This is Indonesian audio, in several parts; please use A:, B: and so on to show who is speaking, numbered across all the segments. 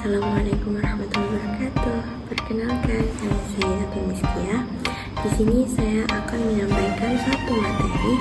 A: Assalamualaikum warahmatullahi wabarakatuh. Perkenalkan, saya Atul Miskia. Di sini saya akan menyampaikan satu materi.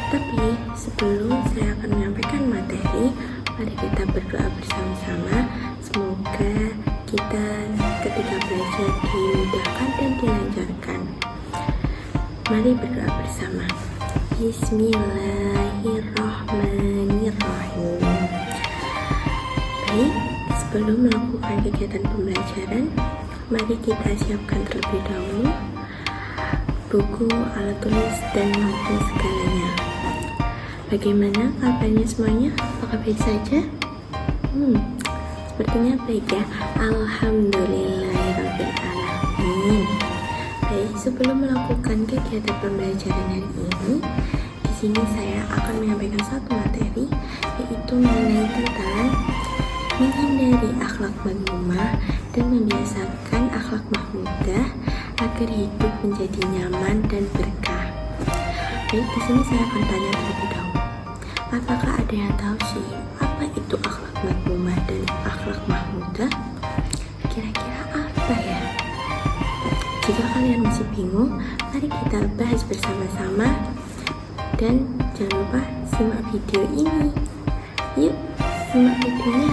A: Tapi sebelum saya akan menyampaikan materi, mari kita berdoa bersama-sama. Semoga kita ketika belajar dimudahkan dan dilancarkan. Mari berdoa bersama. Bismillahirrahmanirrahim. Baik, sebelum melakukan kegiatan pembelajaran, mari kita siapkan terlebih dahulu buku, alat tulis, dan lampu segalanya. Bagaimana kabarnya semuanya? Apakah baik saja? Sepertinya baik ya. Alhamdulillahirrahmanirrahim. Baik, sebelum melakukan kegiatan pembelajaran hari ini, di sini saya akan menyampaikan satu materi, yaitu mengenai tentang menghindari akhlak madmumah dan membiasakan akhlak mahmudah agar hidup menjadi nyaman dan berkah. Baik, di sini saya akan tanya terlebih dahulu. Apakah ada yang tahu sih apa itu akhlak madmumah dan akhlak mahmudah? Kira-kira apa ya? Jika kalian masih bingung, mari kita bahas bersama-sama. Dan jangan lupa simak video ini. Yuk, simak videonya.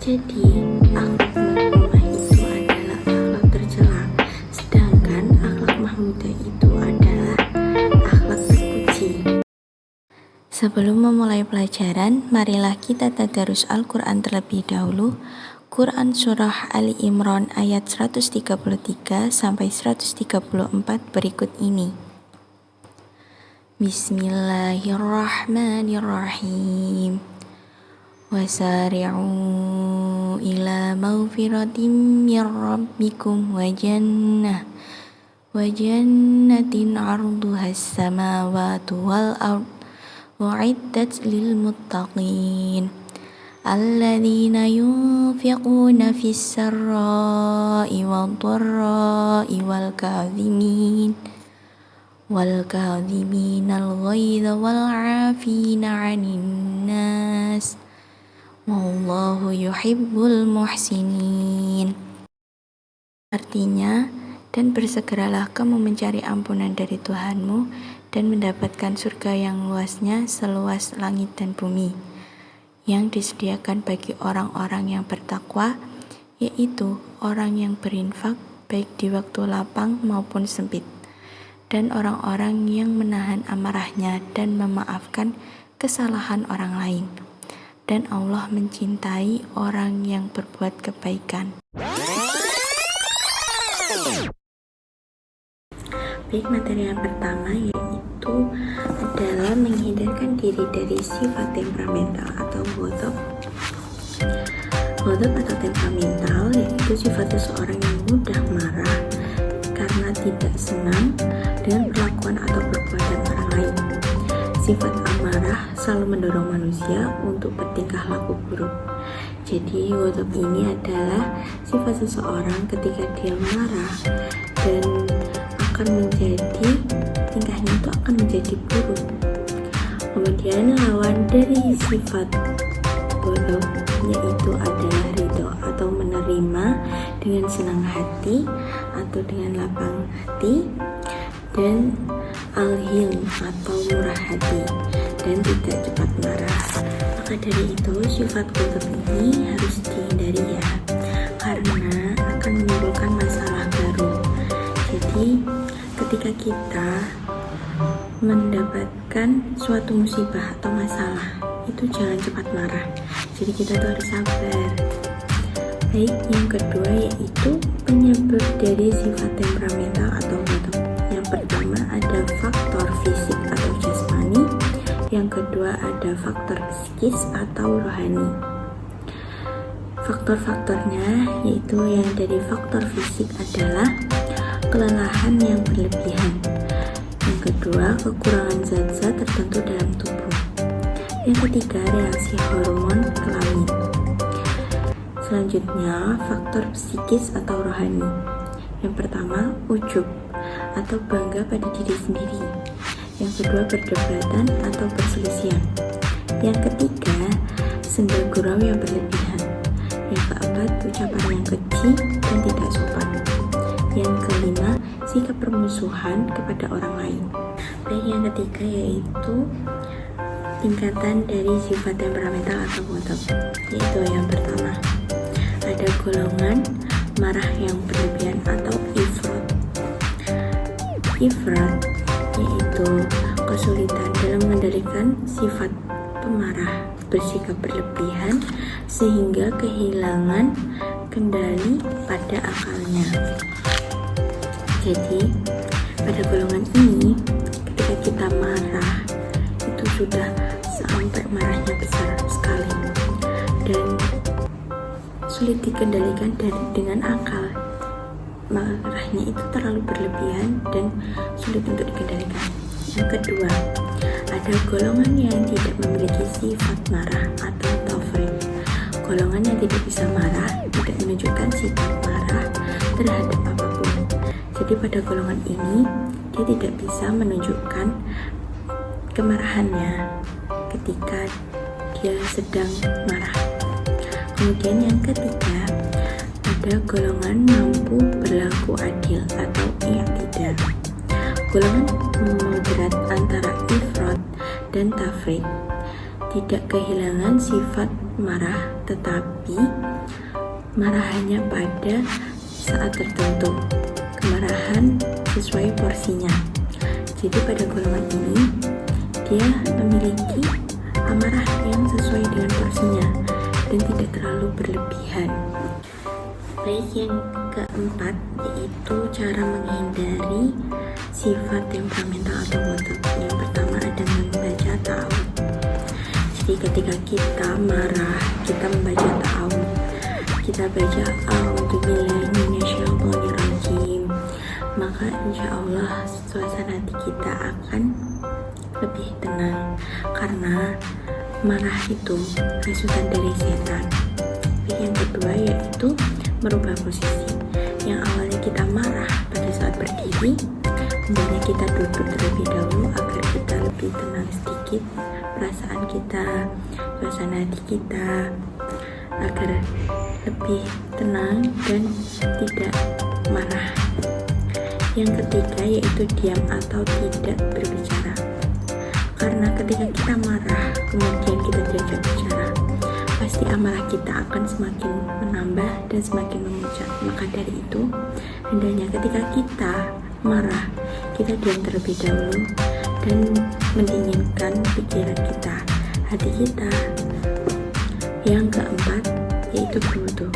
A: Jadi, akhlak madmumah itu adalah akhlak tercela, sedangkan akhlak mahmudah itu adalah akhlak terpuji. Sebelum memulai pelajaran, marilah kita tadarus Al-Quran terlebih dahulu. Quran Surah Ali Imran ayat 133 sampai 134 berikut ini. Bismillahirrahmanirrahim. Wasari'u ila maghfiratin min rabbikum wa jannatin 'arduhas samawati wal ard u'iddat lil muttaqin alladzina yunfiquna fis sarra'i wad dharra'i wal kadhiminal ghaidha wal 'afina 'anil nas wallahu yuhibbul muhsinin. Artinya, dan bersegeralah kamu mencari ampunan dari Tuhanmu dan mendapatkan surga yang luasnya seluas langit dan bumi, yang disediakan bagi orang-orang yang bertakwa, yaitu orang yang berinfak baik di waktu lapang maupun sempit, dan orang-orang yang menahan amarahnya dan memaafkan kesalahan orang lain. Dan Allah mencintai orang yang berbuat kebaikan. Baik, materi yang pertama yaitu adalah menghindarkan diri dari sifat temperamental atau ghadab. Ghadab atau temperamental yaitu sifat seseorang yang mudah marah karena tidak senang dengan perlakuan atau perbuatan orang lain. Sifat amarah selalu mendorong manusia untuk bertingkah laku buruk. Jadi ghadab ini adalah sifat seseorang ketika dia marah dan tingkahnya itu akan menjadi buruk. Kemudian lawan dari sifat ghadab yaitu adalah ridho atau menerima dengan senang hati atau dengan lapang hati, dan al-hilm atau murah hati dan tidak cepat marah. Maka dari itu sifat ghadab ini harus dihindari ya, karena akan menimbulkan masalah baru. Jadi ketika kita mendapatkan suatu musibah atau masalah, itu jangan cepat marah. Jadi kita tuh harus sabar. Baik, yang kedua yaitu penyebab dari sifat temperamental atau ghadab. Yang pertama ada faktor fisik atau jasmani, yang kedua ada faktor psikis atau rohani. Faktor-faktornya yaitu yang dari faktor fisik adalah kelelahan yang berlebihan, yang kedua kekurangan zat-zat tertentu dalam tubuh, yang ketiga reaksi hormon kelamin. Selanjutnya faktor psikis atau rohani. Yang pertama ujub atau bangga pada diri sendiri, yang kedua perdebatan atau perselisihan, yang ketiga senda gurau yang berlebihan. Yang keempat, ucapan yang keji dan tidak sopan. Yang kelima, sikap permusuhan kepada orang lain. Dan yang ketiga yaitu tingkatan dari sifat temperamental atau ghadab, yaitu yang pertama, ada golongan marah yang berlebihan atau ifrat. Ifrat yaitu kesulitan dalam mengendalikan sifat pemarah, bersikap berlebihan sehingga kehilangan kendali pada akalnya. Jadi pada golongan ini, ketika kita marah itu sudah sampai marahnya besar sekali dan sulit dikendalikan dengan akal. Marahnya itu terlalu berlebihan dan sulit untuk dikendalikan. Yang kedua, ada golongan yang tidak memiliki sifat marah atau tafrid. Golongan yang tidak bisa marah, tidak menunjukkan sikap marah terhadap apapun. Jadi pada golongan ini, dia tidak bisa menunjukkan kemarahannya ketika dia sedang marah. Kemudian yang ketiga, ada golongan mampu berlaku adil atau i'tidal. Golongan moderat antara ifrat dan tafrid, tidak kehilangan sifat marah tetapi marahannya pada saat tertentu, kemarahan sesuai porsinya. Jadi pada golongan ini dia memiliki amarah yang sesuai dengan porsinya dan tidak terlalu berlebihan. Baik, yang keempat yaitu cara menghindari sifat temperamental atau ghadab. Yang pertama ada membaca ta'awud. Jadi ketika kita marah, kita membaca ta'awud. Kita baca a'udzubillahi minasyaitonirrajim. Maka insya Allah suasana hati kita akan lebih tenang, karena marah itu resultan dari setan. Yang kedua yaitu merubah posisi. Yang awalnya kita marah pada saat berdiri, hendaknya kita duduk terlebih dahulu agar kita lebih tenang sedikit, perasaan kita, suasana hati kita agar lebih tenang dan tidak marah. Yang ketiga yaitu diam atau tidak berbicara. Karena ketika kita marah kemudian kita diajak bicara, pasti amarah kita akan semakin menambah dan semakin memuncak. Maka dari itu, hendaknya ketika kita marah, kita diam terlebih dahulu dan mendinginkan pikiran kita, hati kita. Yang keempat yaitu berwudu.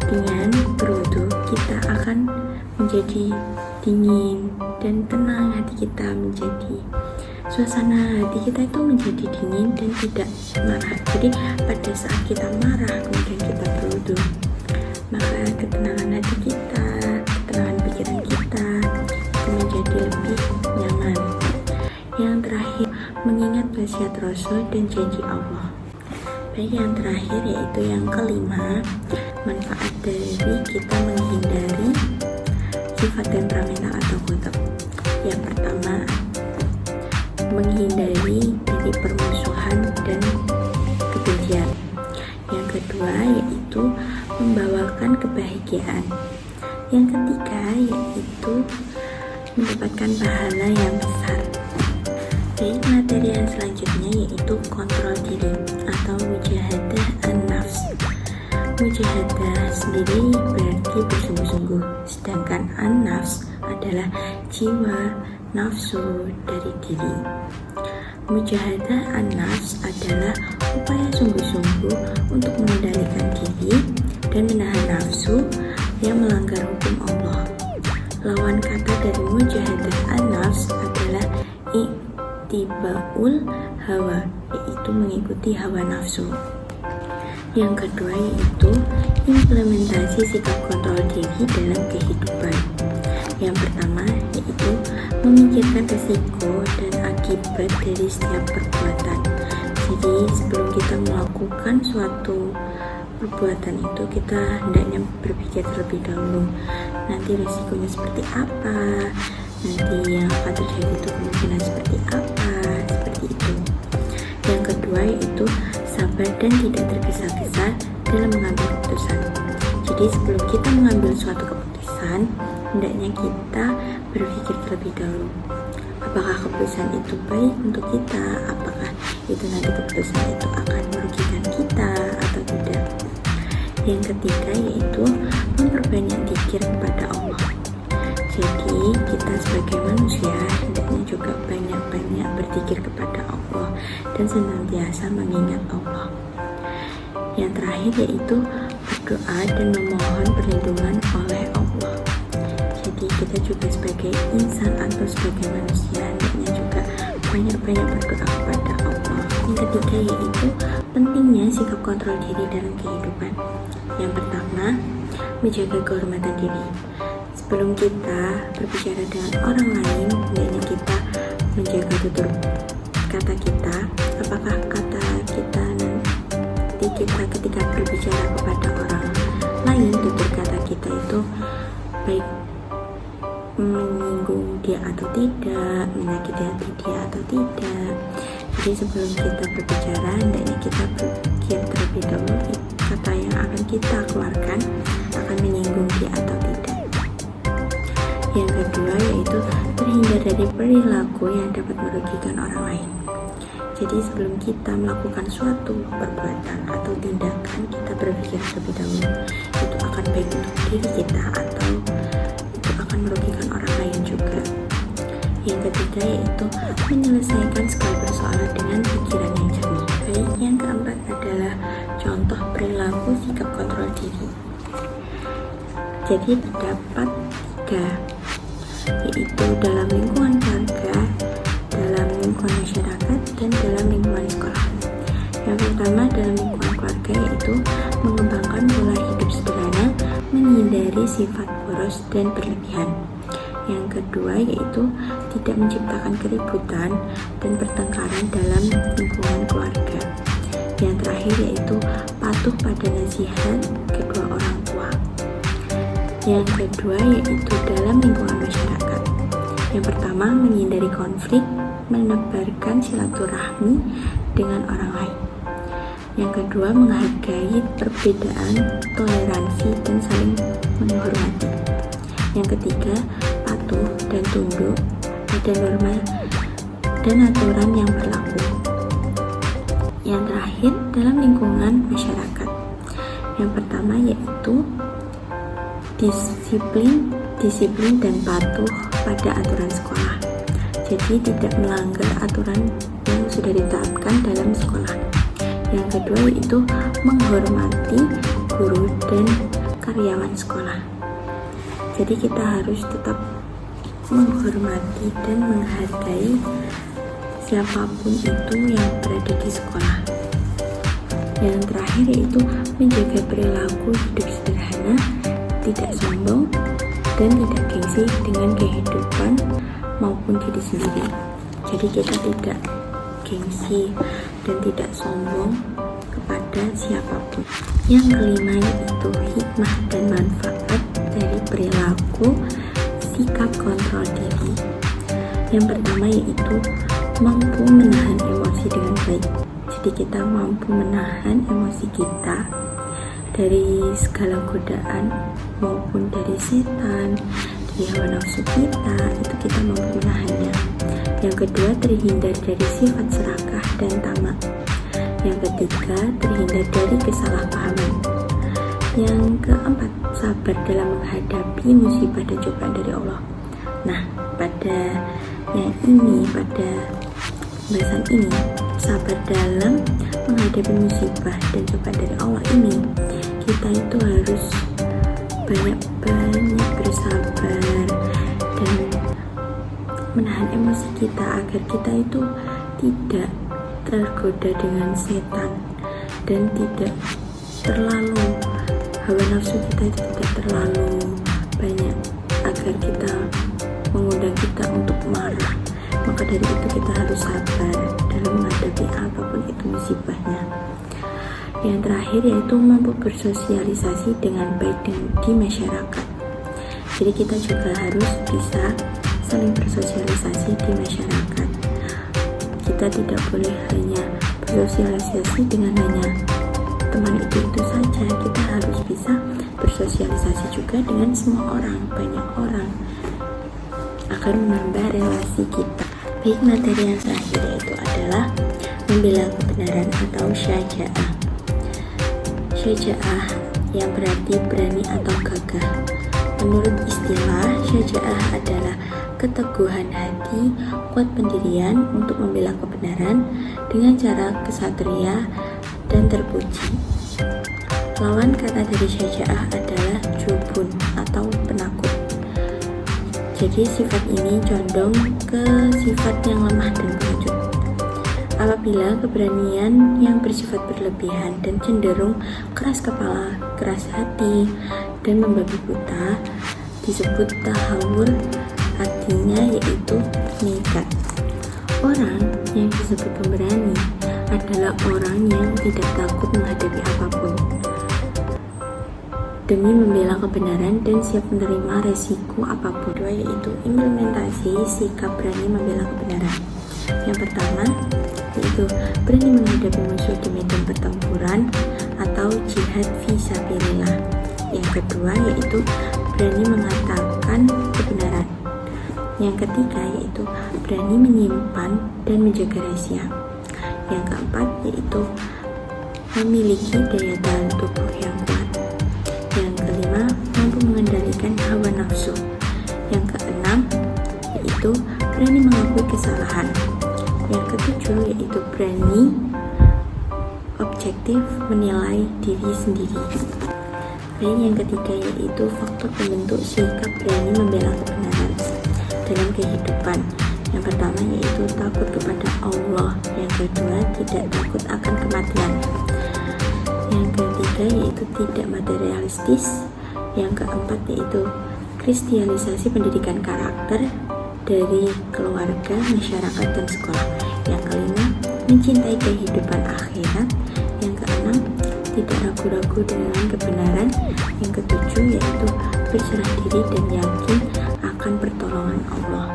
A: Dengan berwudu kita akan menjadi dingin dan tenang, hati kita menjadi, suasana hati kita itu menjadi dingin dan tidak marah. Jadi pada saat kita marah kemudian kita berwudu, maka ketenangan hati kita, ketenangan pikiran kita itu menjadi lebih nyaman. Yang terakhir, mengingat wasiat Rasul dan janji Allah. Baik, yang terakhir yaitu yang kelima, manfaat dari kita menghindari sifat temperamental atau ghadab. Yang pertama, menghindari dari permusuhan dan kebencian. Yang kedua yaitu membawakan kebahagiaan. Yang ketiga yaitu mendapatkan pahala yang besar. Baik, materi yang selanjutnya yaitu kontrol diri atau mujahadah an-nafs. Mujahadah sendiri berarti bersungguh-sungguh, sedangkan an-nafs adalah jiwa, nafsu dari diri. Mujahadah an-nafs adalah upaya sungguh-sungguh untuk mengendalikan diri dan menahan nafsu yang melanggar hukum Allah. Lawan kata dari mujahadah an-nafs adalah ittiba'ul hawa, yaitu mengikuti hawa nafsu. Yang kedua yaitu implementasi sikap kontrol diri dalam kehidupan. Yang pertama yaitu memikirkan resiko dan akibat dari setiap perbuatan. Jadi sebelum kita melakukan suatu perbuatan itu, kita hendaknya berpikir terlebih dahulu, nanti resikonya seperti apa, nanti yang akan terjadi itu kemungkinan seperti apa, seperti itu. Yang kedua yaitu sabar sabar dan tidak tergesa-gesa dalam mengambil keputusan. Jadi sebelum kita mengambil suatu keputusan, hendaknya kita berpikir terlebih dahulu. Apakah keputusan itu baik untuk kita? Apakah itu nanti keputusan itu akan merugikan kita atau tidak? Yang ketiga yaitu memperbanyak zikir kepada Allah. Jadi kita sebagai manusia hendaknya juga banyak-banyak berzikir kepada Allah dan senantiasa mengingat Allah. Yang terakhir yaitu berdoa dan memohon perlindungan oleh Allah. Jadi kita juga sebagai insan atau sebagai manusia hendaknya juga banyak-banyak berdoa kepada Allah. Yang ketiga yaitu pentingnya sikap kontrol diri dalam kehidupan. Yang pertama, menjaga kehormatan diri. Sebelum kita berbicara dengan orang lain, hendaknya kita menjaga tutur kata kita. Apakah kata kita nanti kita ketika berbicara kepada orang lain, tutur kata kita itu baik menyinggung dia atau tidak, menyakiti hati dia atau tidak. Jadi sebelum kita berbicara, hendaknya kita berpikir terlebih dahulu kata yang akan kita keluarkan akan menyinggung dia atau tidak. Yang kedua yaitu terhindar dari perilaku yang dapat merugikan orang lain. Jadi sebelum kita melakukan suatu perbuatan atau tindakan, kita berpikir terlebih dahulu itu akan baik untuk diri kita atau itu akan merugikan orang lain juga. Yang ketiga yaitu menyelesaikan segala persoalan dengan pikiran yang jernih. Baik, yang keempat adalah contoh perilaku sikap kontrol diri. Jadi terdapat 3, yaitu dalam lingkungan keluarga, dalam lingkungan masyarakat, dan dalam lingkungan sekolah. Yang pertama dalam lingkungan keluarga yaitu mengembangkan pola hidup sederhana, menghindari sifat boros dan berlebihan. Yang kedua yaitu tidak menciptakan keributan dan pertengkaran dalam lingkungan keluarga. Yang terakhir yaitu patuh pada nasihat kedua orang tua. Yang kedua yaitu dalam lingkungan masyarakat. Yang pertama menghindari konflik, menebarkan silaturahmi dengan orang lain. Yang kedua menghargai perbedaan, toleransi dan saling menghormati. Yang ketiga patuh dan tunduk pada norma dan aturan yang berlaku. Yang terakhir dalam lingkungan masyarakat. Yang pertama yaitu disiplin dan patuh pada aturan sekolah. Jadi tidak melanggar aturan yang sudah ditetapkan dalam sekolah. Yang kedua yaitu menghormati guru dan karyawan sekolah. Jadi kita harus tetap menghormati dan menghargai siapapun itu yang berada di sekolah. Yang terakhir yaitu menjaga perilaku hidup sederhana, tidak sombong, dan tidak gengsi dengan kehidupan maupun diri sendiri. Jadi kita tidak gengsi dan tidak sombong kepada siapapun. Yang kelima yaitu hikmah dan manfaat dari perilaku sikap kontrol diri. Yang pertama yaitu mampu menahan emosi dengan baik. Jadi kita mampu menahan emosi kita dari segala godaan maupun dari setan, dari hawa nafsu kita, itu kita mampu menahannya. Yang kedua terhindar dari sifat serakah dan tamak. Yang ketiga terhindar dari kesalahpahaman. Yang keempat sabar dalam menghadapi musibah dan cobaan dari Allah. Nah, pada pembahasan ini, sabar dalam menghadapi musibah dan cobaan dari Allah ini, kita itu harus banyak bersabar dan menahan emosi kita agar kita itu tidak tergoda dengan setan dan tidak terlalu hawa nafsu kita itu tidak terlalu banyak agar kita mengundang kita untuk marah. Maka dari itu kita harus sabar dalam menghadapi apapun itu musibahnya. Yang terakhir yaitu mampu bersosialisasi dengan baik di masyarakat. Jadi kita juga harus bisa saling bersosialisasi di masyarakat. Kita tidak boleh hanya bersosialisasi dengan hanya teman itu saja. Kita harus bisa bersosialisasi juga dengan semua orang, banyak orang, agar menambah relasi kita. Baik, materi yang terakhir yaitu adalah membela kebenaran atau syaja'ah. Syaja'ah yang berarti berani atau gagah. Menurut istilah, syaja'ah adalah keteguhan hati, kuat pendirian untuk membela kebenaran dengan cara kesatria dan terpuji. Lawan kata dari syaja'ah adalah jubun atau penakut. Jadi sifat ini condong ke sifat yang lemah dan pengecut. Apabila keberanian yang bersifat berlebihan dan cenderung keras kepala, keras hati, dan membabi buta disebut tahawur, artinya yaitu nekat. Orang yang disebut pemberani adalah orang yang tidak takut menghadapi apapun demi membela kebenaran dan siap menerima resiko apapun. Kedua yaitu implementasi sikap berani membela kebenaran. Yang pertama yaitu berani menghadapi musuh di medan pertempuran atau jihad fisabilillah. Yang kedua yaitu berani mengatakan kebenaran. Yang ketiga yaitu berani menyimpan dan menjaga rahasia. Yang keempat yaitu memiliki daya tahan tubuh yang kuat. Yang kelima, mampu mengendalikan hawa nafsu. Yang keenam, yaitu berani mengakui kesalahan. Yang ketujuh, yaitu berani objektif menilai diri sendiri. Dan yang ketiga, yaitu faktor pembentuk sikap berani membela kebenaran dalam kehidupan. Yang pertama, yaitu takut kepada Allah. Yang kedua, tidak takut akan kematian. Yang ketiga yaitu tidak materialistis. Yang keempat yaitu kristianisasi pendidikan karakter dari keluarga, masyarakat, dan sekolah. Yang kelima, mencintai kehidupan akhirat. Yang keenam, tidak ragu-ragu dengan kebenaran. Yang ketujuh yaitu berserah diri dan yakin akan pertolongan Allah.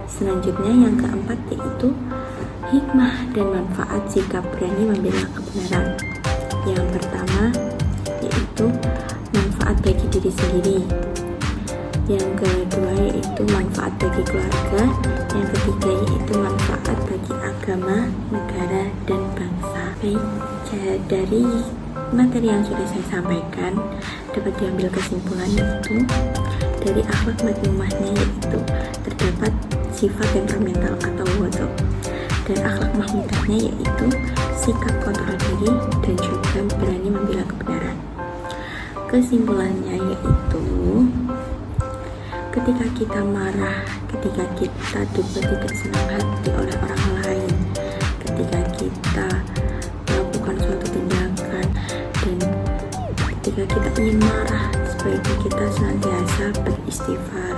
A: Selanjutnya yang keempat yaitu hikmah dan manfaat sikap berani membela kebenaran. Yang pertama yaitu manfaat bagi diri sendiri. Yang kedua yaitu manfaat bagi keluarga. Yang ketiga yaitu manfaat bagi agama, negara, dan bangsa. Baik, dari materi yang sudah saya sampaikan dapat diambil kesimpulan yaitu dari akhlak madmumahnya yaitu terdapat sifat temperamental atau wadok, dan akhlak mahmudahnya yaitu sikap kontrol diri dan juga berani membela kebenaran. Kesimpulannya yaitu ketika kita marah, ketika kita tidak senang hati oleh orang lain, ketika kita melakukan suatu tindakan, dan ketika kita ingin marah, sebaiknya kita senantiasa beristighfar,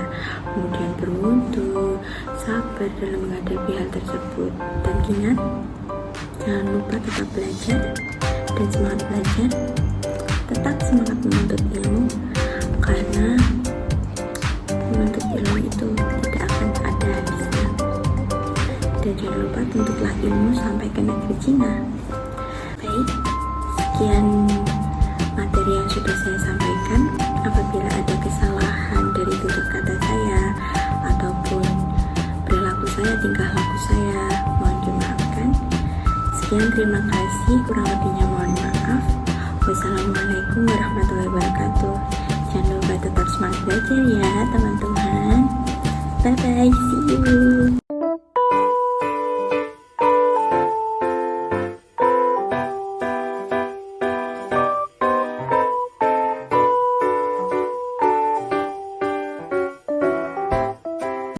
A: kemudian berwudu, sabar dalam menghadapi hal tersebut, dan ingat, jangan lupa tetap belajar dan semangat belajar, tetap semangat menuntut ilmu, karena menuntut ilmu itu tidak akan ada habisnya. Dan jangan lupa tuntutlah ilmu sampai ke negeri Cina. Baik, sekian materi yang sudah saya sampaikan. Apabila ada kesalahan dari tutur kata saya ataupun perilaku saya, tingkah laku saya, mohon dimaafkan. Sekian, terima kasih, kurang lebihnya mohon maaf. Wassalamualaikum warahmatullahi wabarakatuh. Jangan lupa tetap semangat belajar ya teman-teman. Bye bye, see you.